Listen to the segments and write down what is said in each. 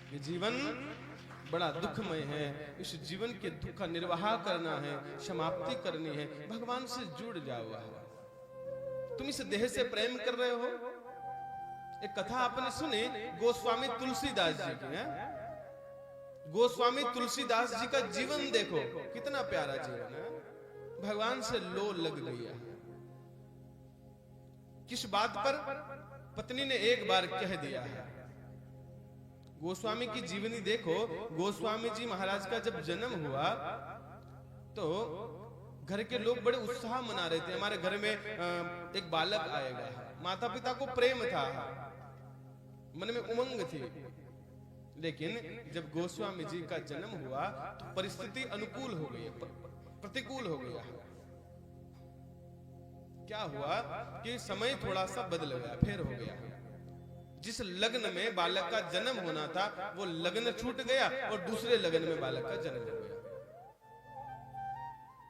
ये जीवन बड़ा दुखमय है, इस जीवन के दुख का निर्वाह करना है, समाप्ति करनी है, भगवान से जुड़ जाओ। तुम इस देह से प्रेम कर रहे हो। एक कथा आपने सुनी गोस्वामी तुलसीदास जी की है। गोस्वामी तुलसीदास जी का जीवन देखो, कितना प्यारा जीवन है। भगवान से लो लग गया। किस बात पर? पत्नी ने एक बार कह दिया है। गोस्वामी की जीवनी देखो। गोस्वामी जी महाराज का जब जन्म हुआ तो घर के लोग बड़े उत्साह मना रहे थे, हमारे घर में एक बालक आएगा। माता पिता को प्रेम था, मन में उमंग थी। लेकिन जब गोस्वामी जी का जन्म हुआ तो परिस्थिति अनुकूल हो गई, प्रतिकूल हो गया। क्या हुआ कि समय थोड़ा सा बदल गया, फिर हो गया। जिस लग्न में बालक का जन्म होना था वो लग्न छूट गया और दूसरे लग्न में बालक का जन्म हो गया।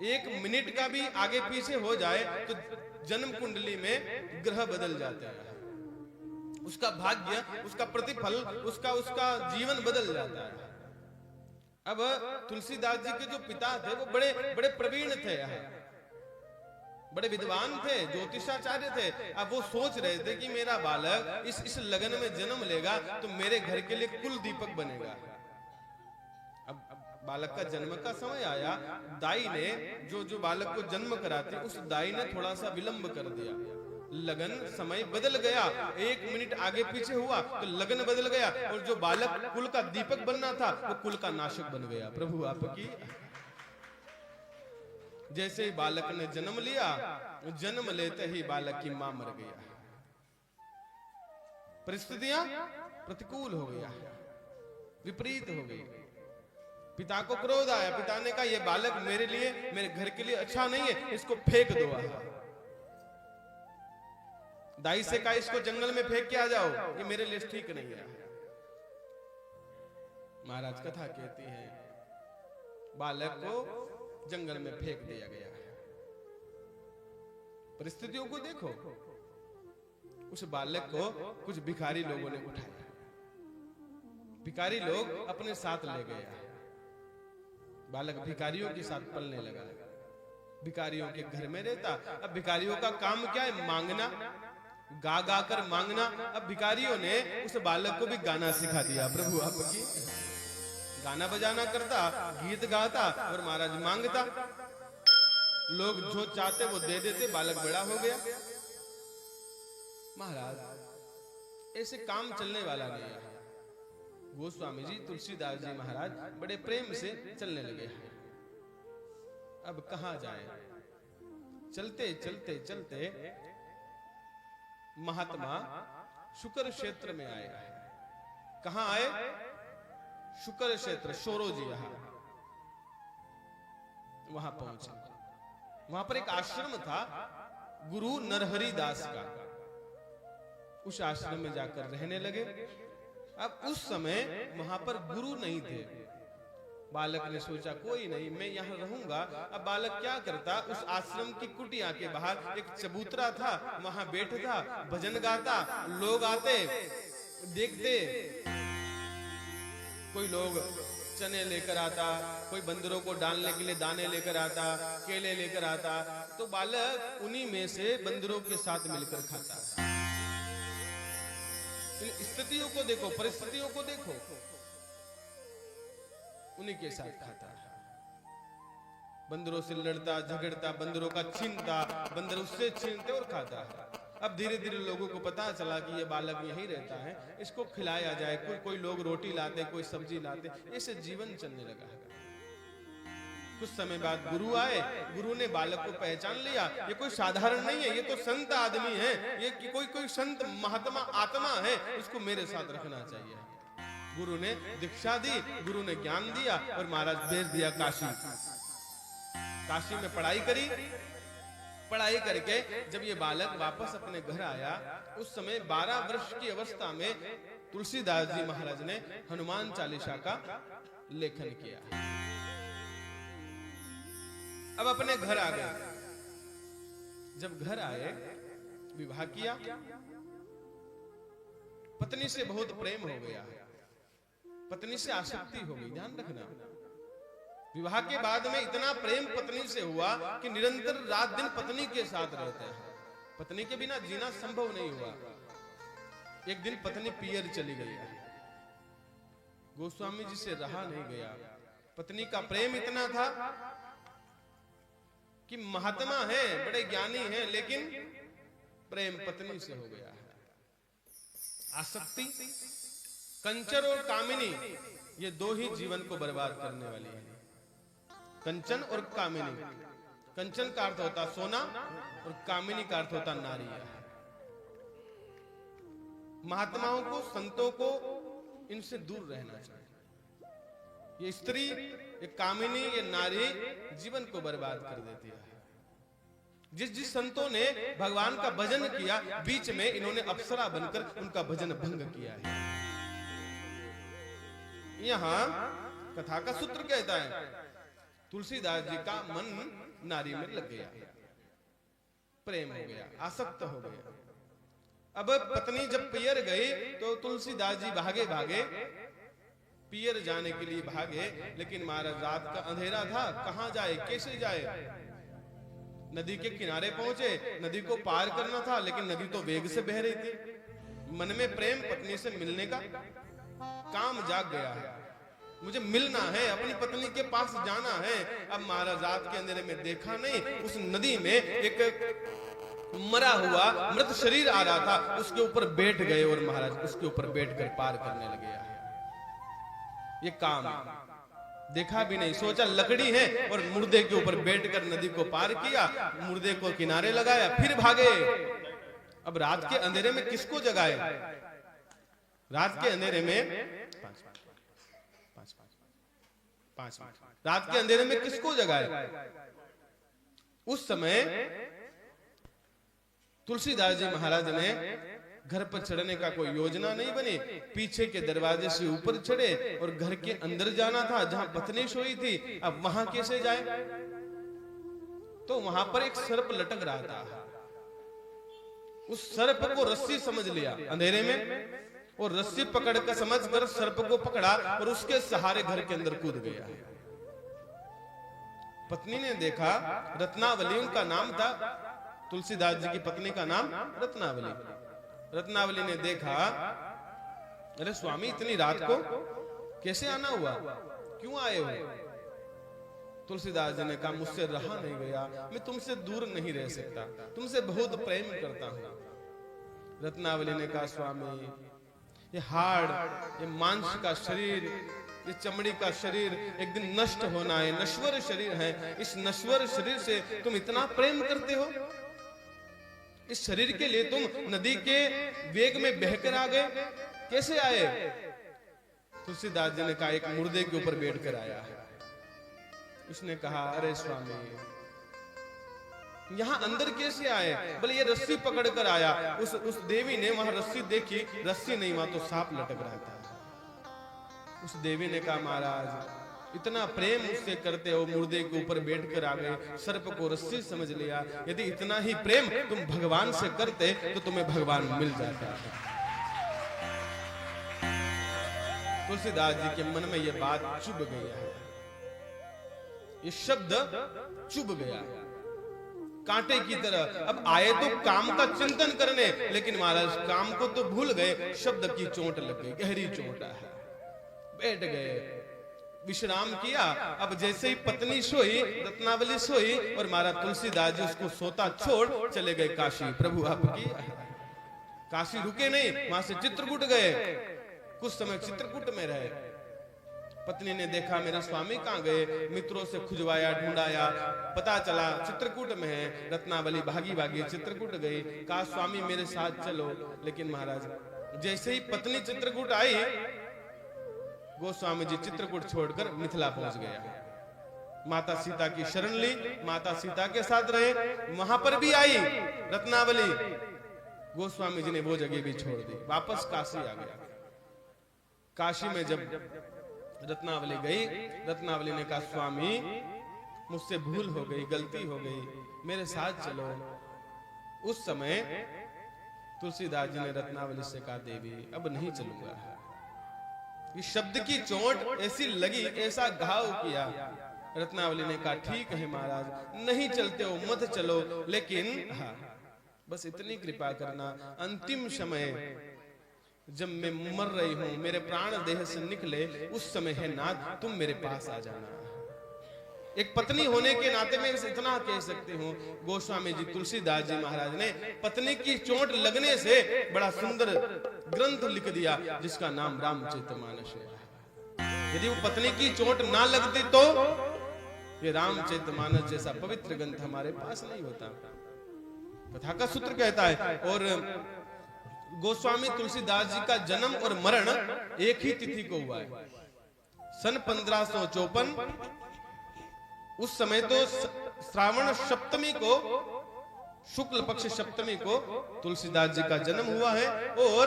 एक मिनट का भी आगे पीछे हो जाए तो जन्म कुंडली में ग्रह बदल जाते हैं, उसका भाग्य, उसका प्रतिफल, उसका जीवन बदल जाता है। अब तुलसीदास जी के जो पिता थे वो बड़े बड़े प्रवीण थे, बड़े विद्वान थे, ज्योतिषाचार्य थे। अब वो सोच रहे थे कि मेरा बालक इस लगन में जन्म लेगा तो मेरे घर के लिए कुल दीपक बनेगा। अब बालक का जन्म का समय आया, दाई ने जो बालक को जन्म कराती उस दाई ने थोड़ा सा विलंब कर दिया। लगन समय बदल गया, एक मिनट आगे पीछे हुआ तो लगन बदल गया और जो बालक कुल का दीपक बनना था वो कुल का नाशक बन गया। प्रभु आपकी। जैसे ही बालक ने जन्म लिया, जन्म लेते ही बालक की मां मर गया। परिस्थितियां प्रतिकूल हो गया, विपरीत हो गई। पिता को क्रोध आया। पिता ने कहा यह बालक मेरे लिए, मेरे घर के लिए अच्छा नहीं है, इसको फेंक दो। दाई से कहा इसको जंगल में फेंक के आ जाओ, ये मेरे लिए ठीक नहीं है। महाराज कथा कहती है बालक को जंगल में फेंक दिया गया। परिस्थितियों को देखो। उस बालक को कुछ भिखारी लोगों ने उठाया, भिखारी लोग अपने साथ ले गए। बालक भिखारियों के साथ पलने लगा, भिखारियों के घर में रहता। अब भिखारियों का काम क्या है? मांगना, गा गा कर मांगना। अब भिखारियों ने उस बालक को भी गाना सिखा दिया। प्रभु आपकी। गाना बजाना करता, गीत गाता और महाराज मांगता। लोग जो चाहते वो दे देते, बालक बड़ा हो गया। महाराज ऐसे काम चलने वाला नहीं है। गोस्वामी जी तुलसीदास जी महाराज बड़े प्रेम से चलने लगे। अब कहां जाए? चलते चलते चलते महात्मा शुक्र क्षेत्र में आए। कहां आए? शुक्र क्षेत्र, शोरो जी यहां। वहां पहुंचे। वहां पर एक आश्रम था गुरु नरहरि दास का। उस आश्रम में जाकर रहने लगे। अब उस समय वहां पर गुरु नहीं थे। बालक ने सोचा कोई नहीं, मैं यहां रहूंगा। अब बालक क्या करता? उस आश्रम की कुटिया के बाहर एक चबूतरा था, वहां बैठता, भजन गाता। लोग आते, देखते। कोई लोग चने लेकर आता, कोई बंदरों को डालने के लिए दाने लेकर आता, केले लेकर आता। तो बालक उन्हीं में से बंदरों के साथ मिलकर खाता। इन स्थितियों को देखो, परिस्थितियों को देखो, उन्हीं के साथ खाता। बंदरों से लड़ता, झगड़ता, बंदरों का छीनता, बंदर उससे छीनते और खाता। अब धीरे धीरे लोगों को पता चला कि ये बालक यहीं रहता है, इसको खिलाया जाए। कोई लोग रोटी लाते, कोई सब्जी लाते, ऐसे जीवन चलने लगा। कुछ समय बाद गुरु आए। गुरु ने बालक को पहचान लिया, ये कोई साधारण नहीं है, ये तो संत आदमी है, ये कोई संत महात्मा आत्मा है, इसको मेरे साथ रखना चाहिए। गुरु ने दीक्षा दी, गुरु ने ज्ञान दिया और महाराज भेज दिया काशी। काशी में पढ़ाई करी। पढ़ाई करके जब ये बालक वापस अपने घर आया, उस समय 12 वर्ष की अवस्था में तुलसीदास जी महाराज ने हनुमान चालीसा का लेखन किया। अब अपने घर आ गए। जब घर आए, विवाह किया। पत्नी से बहुत प्रेम हो गया। पत्नी से आसक्ति हो गई। ध्यान रखना, विवाह के बाद में इतना प्रेम पत्नी से हुआ कि निरंतर रात दिन पत्नी के साथ रहते हैं। पत्नी के बिना जीना संभव नहीं हुआ। एक दिन पत्नी पियर चली गई। गोस्वामी जी से रहा नहीं गया। पत्नी का प्रेम इतना था कि महात्मा है, बड़े ज्ञानी हैं, लेकिन प्रेम पत्नी से हो गया है। आसक्ति, कंचन और कामिनी, ये दो ही जीवन को बर्बाद करने वाली है। कंचन और कामिनी। कंचन का अर्थ होता सोना और कामिनी का अर्थ होता नारी। महात्माओं को, संतों को इनसे दूर रहना चाहिए। ये स्त्री, ये कामिनी, ये नारी जीवन को बर्बाद कर देती है। जिस संतों ने भगवान का भजन किया, बीच में इन्होंने अप्सरा बनकर उनका भजन भंग किया है। यहां कथा का सूत्र कहता है, तुलसीदास जी का मन नारी में लग गया, प्रेम हो गया, आसक्त हो गया। अब पत्नी जब पियर गई तो तुलसीदास जी भागे भागे पियर जाने के लिए भागे, लेकिन महाराज रात का अंधेरा था, कहां जाए, कैसे जाए। नदी के किनारे पहुंचे, नदी को पार करना था, लेकिन नदी तो वेग से बह रही थी। मन में प्रेम, पत्नी से मिलने का काम जाग गया है, मुझे मिलना है, अपनी पत्नी के पास जाना है। अब महाराज रात के अंधेरे में देखा नहीं, उस नदी में एक मरा हुआ मृत शरीर आ रहा था, उसके ऊपर बैठ गए और महाराज उसके ऊपर बैठकर पार करने लगे। ये काम देखा भी नहीं, सोचा लकड़ी है और मुर्दे के ऊपर बैठकर नदी को पार किया, मुर्दे को किनारे लगाया, फिर भागे। अब रात के अंधेरे में किसको जगाए? रात के अंधेरे में रात के अंधेरे में किसको जगाए? उस समय तुलसीदास जी महाराज ने घर पर चढ़ने का कोई योजना नहीं बनी, पीछे के दरवाजे से ऊपर चढ़े और घर के अंदर जाना था जहां पत्नी सोई थी। अब वहां कैसे जाए? तो वहां पर एक सर्प लटक रहा था। उस सर्प को रस्सी समझ लिया अंधेरे में, और रस्सी पकड़कर समझकर सर्प को पकड़ा और उसके सहारे घर के अंदर कूद गया। पत्नी ने देखा, रत्नावली उनका नाम था, तुलसीदास जी की पत्नी का नाम रत्नावली। रत्नावली ने देखा, अरे स्वामी इतनी रात को कैसे आना हुआ, क्यों आए हो? तुलसीदास जी ने कहा, मुझसे रहा नहीं गया, मैं तुमसे दूर नहीं रह सकता, तुमसे बहुत प्रेम करता हूं। रत्नावली ने कहा, स्वामी ये हाड़, ये मांस का शरीर, ये चमड़ी का शरीर एक दिन नष्ट होना है, नश्वर शरीर है। इस नश्वर शरीर से तुम इतना प्रेम करते हो? इस शरीर के लिए तुम नदी के वेग में बहकर आ गए, कैसे आए? तुलसीदास जी ने कहा, एक मुर्दे के ऊपर बैठकर आया है। उसने कहा, अरे स्वामी यहां अंदर कैसे आए? बोले ये रस्सी पकड़कर आया। उस देवी ने वहां रस्सी देखी, रस्सी नहीं, वहां तो सांप लटक रहा था। उस देवी ने कहा, महाराज इतना प्रेम मुझसे करते हो, मुर्दे के ऊपर बैठकर आ गए, सर्प को रस्सी समझ लिया। यदि इतना ही प्रेम तुम भगवान से करते तो तुम्हें भगवान मिल जाता। तुलसीदास जी के मन में यह बात चुभ गया है, ये शब्द चुभ गया कांटे की तरह। अब आए तो काम का चिंतन करने, लेकिन महाराज काम को तो भूल गए, शब्द की चोट लग गई, गहरी चोट है। बैठ गए, विश्राम किया। अब जैसे ही पत्नी सोई, रत्नावली सोई, और महाराज तुलसीदास जी उसको सोता छोड़ चले गए काशी। प्रभु आपकी काशी रुके नहीं, वहां से चित्रकूट गए, कुछ समय चित्रकूट में रहे। पत्नी ने देखा मेरे स्वामी कहां गए, मित्रों से खुजवाया, ढूंढाया, पता चला चित्रकूट में है। रत्नावली भागी भागी चित्रकूट गई, कहा स्वामी मेरे साथ चलो। लेकिन महाराज जैसे ही पत्नी चित्रकूट आई, गोस्वामी जी चित्रकूट छोड़कर मिथिला पहुंच गया। माता सीता की शरण ली, माता सीता के साथ रहे। वहां पर भी आई रत्नावली, गोस्वामी जी ने वो जगह भी छोड़ दी, वापस काशी आ गया। काशी में जब रत्नावली गई, रत्नावली ने कहा स्वामी मुझसे भूल हो गई, गलती हो गई, मेरे साथ चलो। उस समय तुलसीदास जी ने रत्नावली से कहा, देवी अब नहीं चलूंगा, कि शब्द की चोट ऐसी लगी, ऐसा घाव किया। रत्नावली ने कहा ठीक है महाराज, नहीं चलते हो मत चलो, लेकिन हाँ बस इतनी कृपा करना, अंतिम समय जब मैं मर रही हूं, मेरे प्राण देह से निकले, उस समय है नाथ तुम मेरे पास आ जाना। एक पत्नी होने के नाते में इतना कह सकती हूँ, गोस्वामी जी तुलसीदास जी महाराज ने पत्नी की चोट लगने से बड़ा सुंदर ग्रंथ लिख दिया जिसका नाम रामचरितमानस है। यदि वो पत्नी की चोट ना लगती तो ये रामचरितमानस जैसा पवित्र ग्रंथ हमारे पास नहीं होता। कथा का सूत्र कहता है, और गोस्वामी तुलसीदास जी का जन्म और मरण एक ही तिथि को हुआ है, सन 1554। उस समय तो श्रावण सप्तमी को, शुक्ल पक्ष सप्तमी को तुलसीदास जी का जन्म हुआ है, और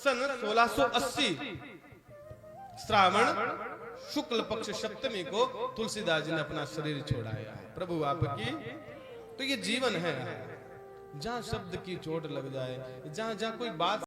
सन 1680 श्रावण शुक्ल पक्ष सप्तमी को तुलसीदास जी ने अपना शरीर छोड़ाया है। प्रभु आपकी तो ये जीवन है, जहां शब्द की चोट लग जाए, जहां जहां कोई बात